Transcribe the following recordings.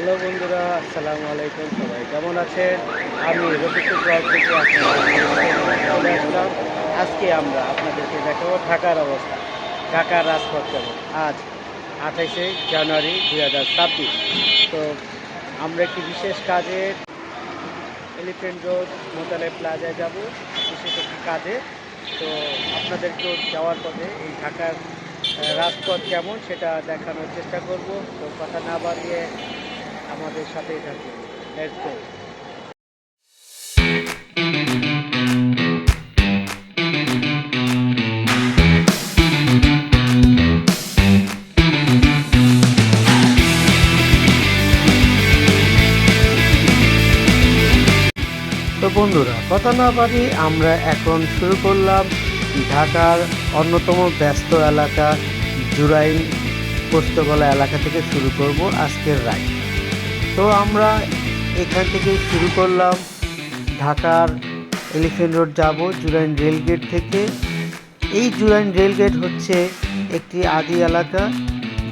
Hello বন্ধুরা, আসসালামু আলাইকুম। সবাই কেমন আছেন? আমি রফিকুল ব্লগ থেকে চলে আসলাম। আজকে আমরা আপনাদেরকে দেখাবো ঢাকার অবস্থা। ঢাকার রাজপথ কেমন আজ 28শে জানুয়ারি 2026। তো আমরা একটি বিশেষ কাজে এলিফ্যান্ট রোড মোতালে প্লাজায় যাব, বিশেষ একটি কাজে। তো আপনাদেরকেও যাওয়ার পথে এই ঢাকার রাজপথ কেমন সেটা দেখানোর চেষ্টা করব। তো কথা না বাড়িয়ে আমাদের সাথেই থাকুন। Let's go. তো বন্ধুরা, কথা না বাড়ি আমরা এখন শুরু করলাম ঢাকার অন্যতম ব্যস্ত এলাকা জুরাইন পোস্তগোলা এলাকা থেকে শুরু করব আজকের রাইড। তো আমরা এখান থেকে শুরু করলাম, ঢাকার এলিফ্যান্ট রোড যাব জুরাইন রেলগেট থেকে। এই জুরাইন রেলগেট হচ্ছে একটি আদি এলাকা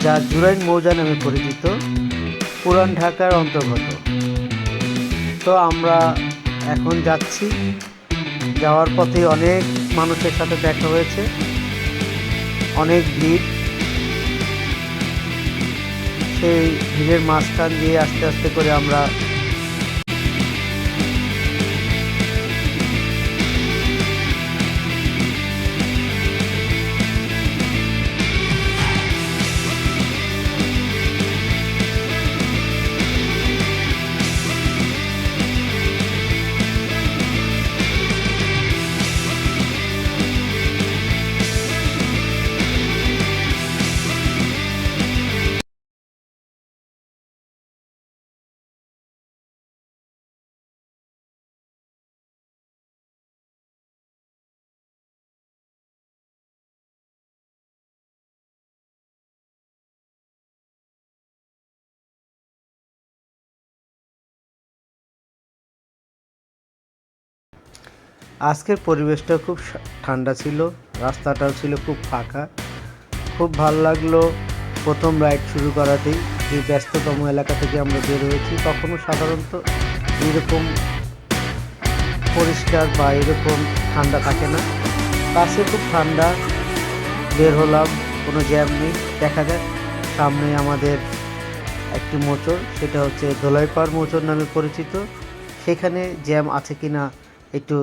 যা জুরাইন মৌজা নামে পরিচিত, পুরান ঢাকার অন্তর্গত। তো আমরা এখন যাচ্ছি, যাওয়ার পথে অনেক মানুষের সাথে দেখা হয়েছে, অনেক ভিড়। সেই ভিড়ের মাঝখান দিয়ে আস্তে আস্তে করে আমরা আজকের পরিবেশটা খুব ঠান্ডা ছিল, রাস্তাটাও ছিল খুব ফাঁকা। খুব ভালো লাগলো প্রথম রাইড শুরু করাতেই। যে ব্যস্ততম এলাকা থেকে আমরা বের হয়েছি, কখনো সাধারণত এরকম পরিষ্কার বা এরকম ঠান্ডা থাকে না। কাছে খুব ঠান্ডা, বের হলাম, কোনো জ্যাম নেই। দেখা যাক সামনে আমাদের একটি মোচড়, সেটা হচ্ছে ধোলাইপাড় মোচড় নামে পরিচিত। সেখানে জ্যাম আছে কিনা একটু।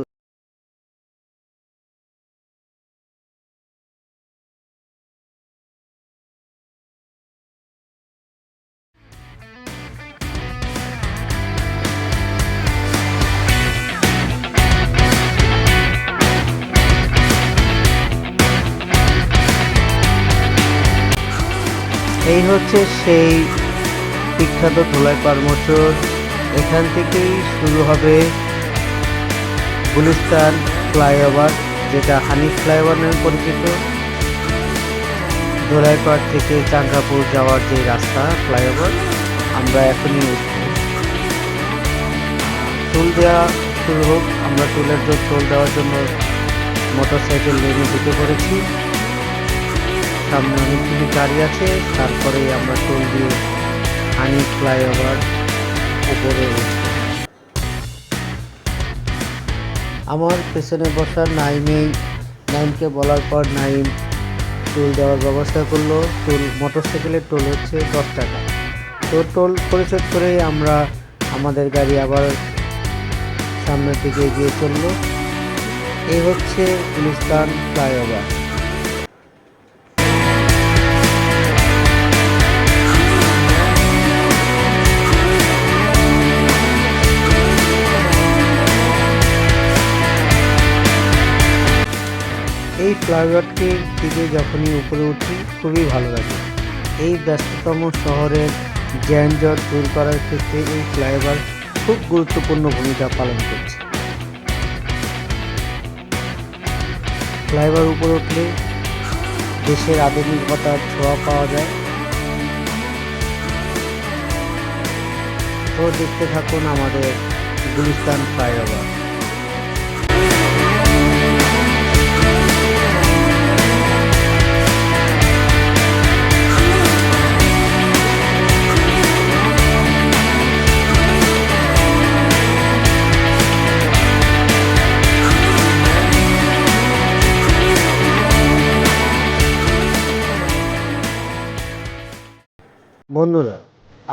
এই হচ্ছে সেই বিখ্যাত ধোলাইপাড় মোচড়। এখান থেকেই শুরু হবে গুলিস্তান ফ্লাইওভার, যেটা হানিফ ফ্লাইওভার নামে পরিচিত। ধোলাইপাড় থেকে চাঙ্গাপুর যাওয়ার যে রাস্তা ফ্লাইওভার, আমরা এখনই টোল দেওয়া শুরু হোক। আমরা টোলের জন্য টোল দেওয়ার জন্য মোটরসাইকেল লেনে ঢুকে পড়েছি। সামনে অনেকগুলি গাড়ি আছে, তারপরে আমরা টোল দিয়ে হানিফ ফ্লাইওভার উপরে উঠছি। আমার পেছনে বসা নাইমকে বলার পর নাইম টোল দেওয়ার ব্যবস্থা করলো। মোটরসাইকেলের টোল হচ্ছে 10 টাকা। তো টোল পরিশোধ করে আমরা আমাদের গাড়ি আবার সামনের দিকে এগিয়ে চললো। এই হচ্ছে গুলিস্তান ফ্লাইওভার। এই ফ্লাইওভারটির দিকে যখনই উপরে উঠি খুবই ভালো লাগে। এই ব্যস্ততম শহরের যানজট দূর করার ক্ষেত্রে এই ফ্লাইওভার খুব গুরুত্বপূর্ণ ভূমিকা পালন করছে। ফ্লাইওভার উপরে উঠলে দেশের আধুনিকতার ছোঁয়া পাওয়া যায়। তো দেখতে থাকুন আমাদের গুলিস্তান ফ্লাইওভার। বন্ধুরা,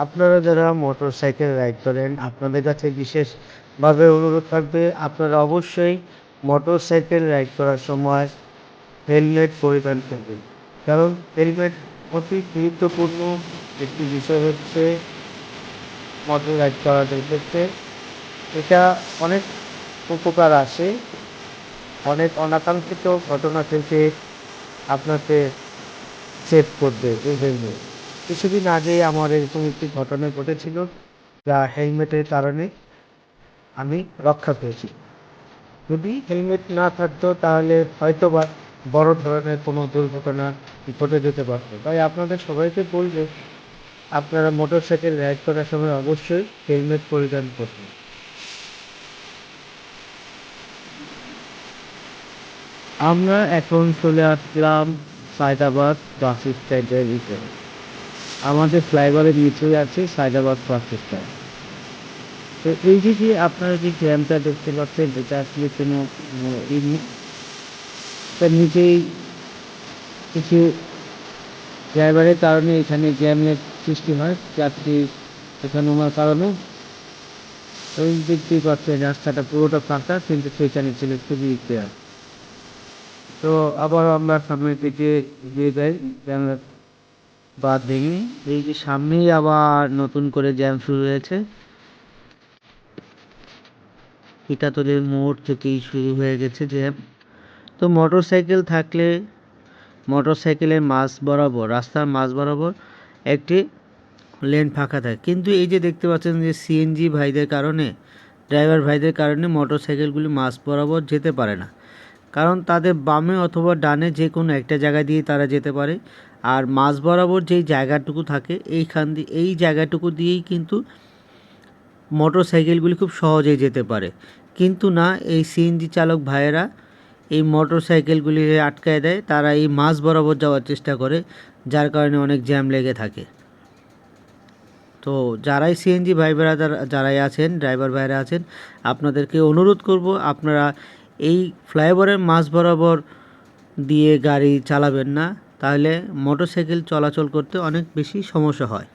আপনারা যারা মোটরসাইকেল রাইড করেন আপনাদের কাছে বিশেষভাবে অনুরোধ থাকবে আপনারা অবশ্যই মোটরসাইকেল রাইড করার সময় হেলমেট পরিধান করবেন। কারণ হেলমেট অতি গুরুত্বপূর্ণ একটি বিষয় হচ্ছে মোটর রাইড করার ক্ষেত্রে। এটা অনেক উপকার আসে, অনেক অনাকাঙ্ক্ষিত ঘটনা থেকে আপনাকে সেভ করবে এই হেলমেট। কিছুদিন আগেই আমার এরকম একটি ঘটনা ঘটেছিল যা হেলমেটের কারণে আমি রক্ষা পেয়েছি। যদি হেলমেট না থাকতো তাহলে হয়তোবা বড় ধরনের কোনো দুর্ঘটনা ঘটে যেতে পারতো। তাই আপনাদের সবাইকে বলবো আপনারা মোটরসাইকেল রাইড করার সময় অবশ্যই হেলমেট পরিধান করবেন। আমরা এখন চলে আসলাম সায়দাবাদ বাস স্ট্যান্ডের ভিতরে। আমাদের ফ্লাইওভারের নিচেই আছে সায়দাবাদ বাস স্ট্যান্ড। তো এই যে আপনারা যে জ্যামটা দেখতে পাচ্ছেন এটা আসলে কোনো তার নিচেই কিছু ড্রাইভারের কারণে এখানে জ্যামের সৃষ্টি হয়, যাত্রী এখানে ওনার কারণে। ওই দেখতেই পাচ্ছেন রাস্তাটা পুরোটা ফাঁকা, কিন্তু সেখানে ছিল খুবই ক্লিয়ার। তো আবার আমরা সামনের দিকে এগিয়ে যাই, জ্যামের বাদ ভেঙে। এই যে সামনেই আবার নতুন করে জ্যাম শুরু হয়েছে। ইটাতলির মোড় থেকেই শুরু হয়ে গেছে জ্যাম। তো মোটরসাইকেল থাকলে মোটরসাইকেলের রাস্তার মাঝ বরাবর একটি লেন ফাঁকা থাকে, কিন্তু এই যে দেখতে পাচ্ছেন যে সিএনজি ভাইদের কারণে, ড্রাইভার ভাইদের কারণে মোটরসাইকেলগুলি মাঝ বরাবর যেতে পারে না। কারণ তাদের বামে অথবা ডানে যে কোনো একটা জায়গা দিয়ে তারা যেতে পারে। আর মাঝ বরাবর যেই জায়গাটুকু থাকে এই জায়গাটুকু দিয়েই কিন্তু মোটরসাইকেলগুলি খুব সহজেই যেতে পারে। কিন্তু না, এই সিএনজি চালক ভাইয়েরা এই মোটরসাইকেলগুলি আটকায় দেয়, তারা এই মাঝ বরাবর যাওয়ার চেষ্টা করে, যার কারণে অনেক জ্যাম লেগে থাকে। তো যারাই সিএনজি ভাই ব্রাদার যারাই আছেন, ড্রাইভার ভাইরা আছেন, আপনাদেরকে অনুরোধ করব আপনারা এই ফ্লাইওভারের মাঝ বরাবর দিয়ে গাড়ি চালাবেন না, তাহলে মোটরসাইকেল চলাচল করতে অনেক বেশি সমস্যা হয়।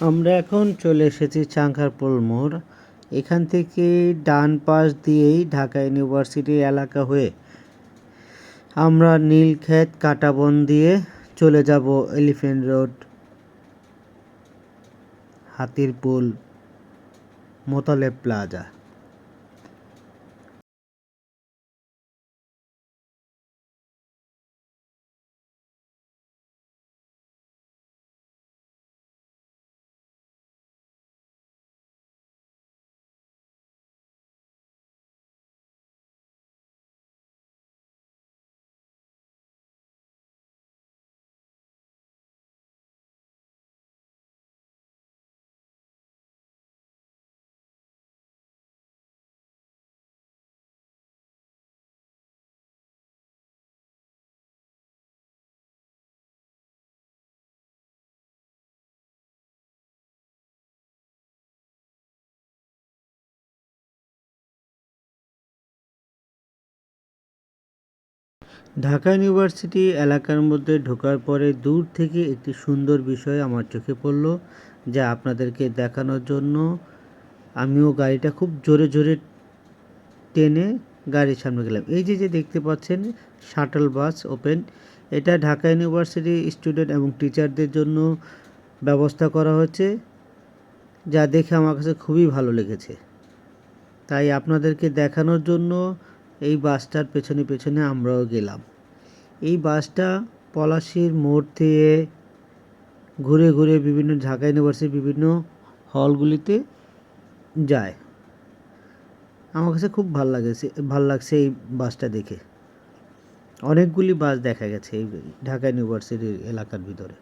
আমরা এখন চলে এসেছি চাংখারপুল মোড়। এখান থেকে ডান পাশ দিয়েই ঢাকা ইউনিভার্সিটি এলাকা হয়ে আমরা নীলক্ষেত কাঁটাবন দিয়ে চলে যাব Elephant Road, Hatirpul, Motaleb Plaza. Dhaka University এলাকার মধ্যে ঢোকার পরে দূর থেকে একটি সুন্দর বিষয় আমার চোখে পড়ল, যা আপনাদেরকে দেখানোর জন্য আমিও গাড়িটা খুব জোরে জোরে টেনে গাড়ির সামনে গেলাম। এই যে দেখতে পাচ্ছেন শাটল বাস ওপেন, এটা ঢাকা ইউনিভার্সিটি স্টুডেন্ট এবং টিচারদের জন্য ব্যবস্থা করা হয়েছে, যা দেখে আমার কাছে খুবই ভালো লেগেছে। তাই আপনাদেরকে দেখানোর জন্য এই বাসটার পেছনে পেছনে আমরাও গেলাম। এই বাসটা পলাশীর মোড় থেকে ঘুরে ঘুরে বিভিন্ন ঢাকা ইউনিভার্সিটির বিভিন্ন হলগুলিতে যায়। আমার কাছে খুব ভালো লাগছে এই বাসটা দেখে। অনেকগুলি বাস দেখা গেছে এই ঢাকা ইউনিভার্সিটির এলাকার ভিতরে।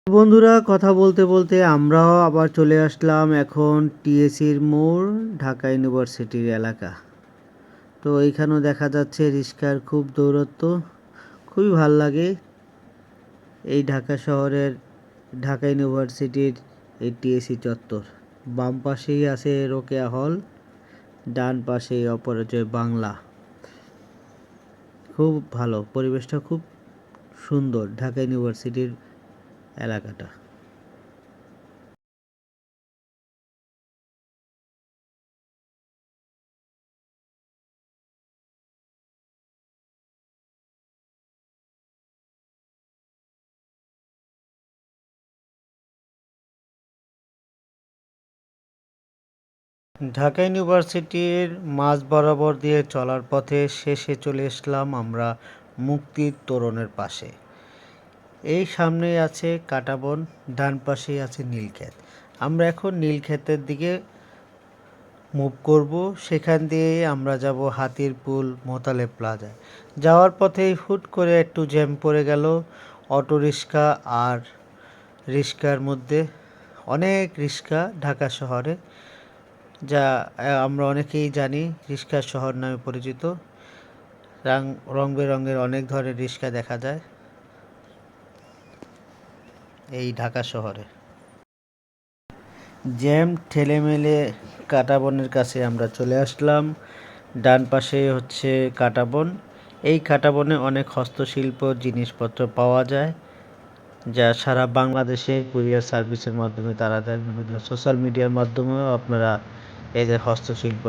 বন্ধুরা, কথা বলতে বলতে আমরাও আবার চলে আসলাম এখন টিএসির মোড়, ঢাকা ইউনিভার্সিটির এলাকা। তো এইখানেও দেখা যাচ্ছে রিস্কার খুব দৌরত্ব, খুবই ভাল লাগে এই ঢাকা শহরের ঢাকা ইউনিভার্সিটির এই টিএসি চত্বর। বাম পাশেই আছে রোকেয়া হল, ডান পাশেই অপরাজয় বাংলা। খুব ভালো, পরিবেশটা খুব সুন্দর ঢাকা ইউনিভার্সিটির এলাকাটা। ঢাকা ইউনিভার্সিটির মাঝ বরাবর দিয়ে চলার পথে শেষে চলে আসলাম আমরা মুক্তির তোরণের পাশে। এই সামনেই আছে কাঁটাবন, ডান পাশেই আছে নীলক্ষেত। আমরা এখন নীলক্ষেতের দিকে মুভ করব, সেখান দিয়ে আমরা যাব হাতিরপুল মোতালেব প্লাজায়। যাওয়ার পথে হুট করে একটু জ্যাম পড়ে গেল। অটো রিক্সা আর রিক্সার মধ্যে, অনেক রিক্সা ঢাকা শহরে, যা আমরা অনেকেই জানি রিক্সার শহর নামে পরিচিত। রং বেরঙের অনেক ধরনের রিক্সা দেখা যায় এই ঢাকা শহরে। জ্যাম ঠেলে মেলে কাঁটাবনের কাছে আমরা চলে আসলাম। ডান পাশে হচ্ছে কাঁটাবন। এই কাঁটাবনে অনেক হস্তশিল্প জিনিসপত্র পাওয়া যায়, যা সারা বাংলাদেশে কুরিয়ার সার্ভিসের মাধ্যমে তারা দেয়। বিভিন্ন সোশ্যাল মিডিয়ার মাধ্যমেও আপনারা এদের হস্তশিল্প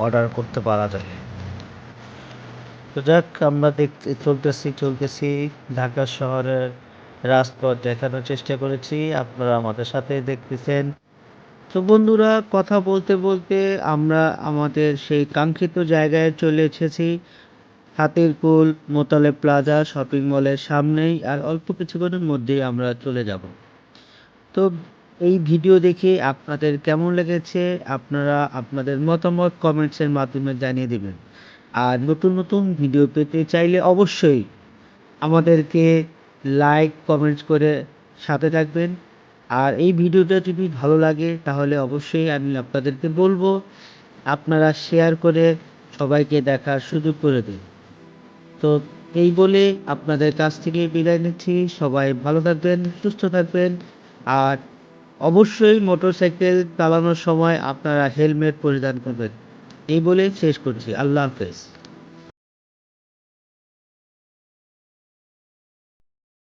অর্ডার করতে পারা যায়। তো যাক, আমরা চলতেছি ঢাকা শহরের রাজপথ দেখানোর চেষ্টা করেছি, আপনারা আমাদের সাথে দেখতেছেন। তো বন্ধুরা, কথা বলতে বলতে আমরা আমাদের সেই কাঙ্ক্ষিত জায়গায় চলে এসেছি, হাতিরপুল মোতালেব প্লাজা শপিং মলের সামনেই। আর অল্প কিছুক্ষণের মধ্যেই আমরা চলে যাব। তো এই ভিডিও দেখে আপনাদের কেমন লেগেছে আপনারা আপনাদের মতামত কমেন্টসের মাধ্যমে জানিয়ে দেবেন। আর নতুন নতুন ভিডিও পেতে চাইলে অবশ্যই আমাদেরকে লাইক কমেন্টস করে সাথে থাকবেন। আর এই ভিডিওটা যদি ভালো লাগে তাহলে অবশ্যই আমি আপনাদেরকে বলবো আপনারা শেয়ার করে সবাইকে দেখার সুযোগ করে দিন। তো এই বলে আপনাদের কাছ থেকে বিদায় নিচ্ছি। সবাই ভালো থাকবেন, সুস্থ থাকবেন। আর অবশ্যই মোটরসাইকেল চালানোর সময় আপনারা হেলমেট পরিধান করবেন। এই বলে শেষ করছি। আল্লাহ হাফেজ।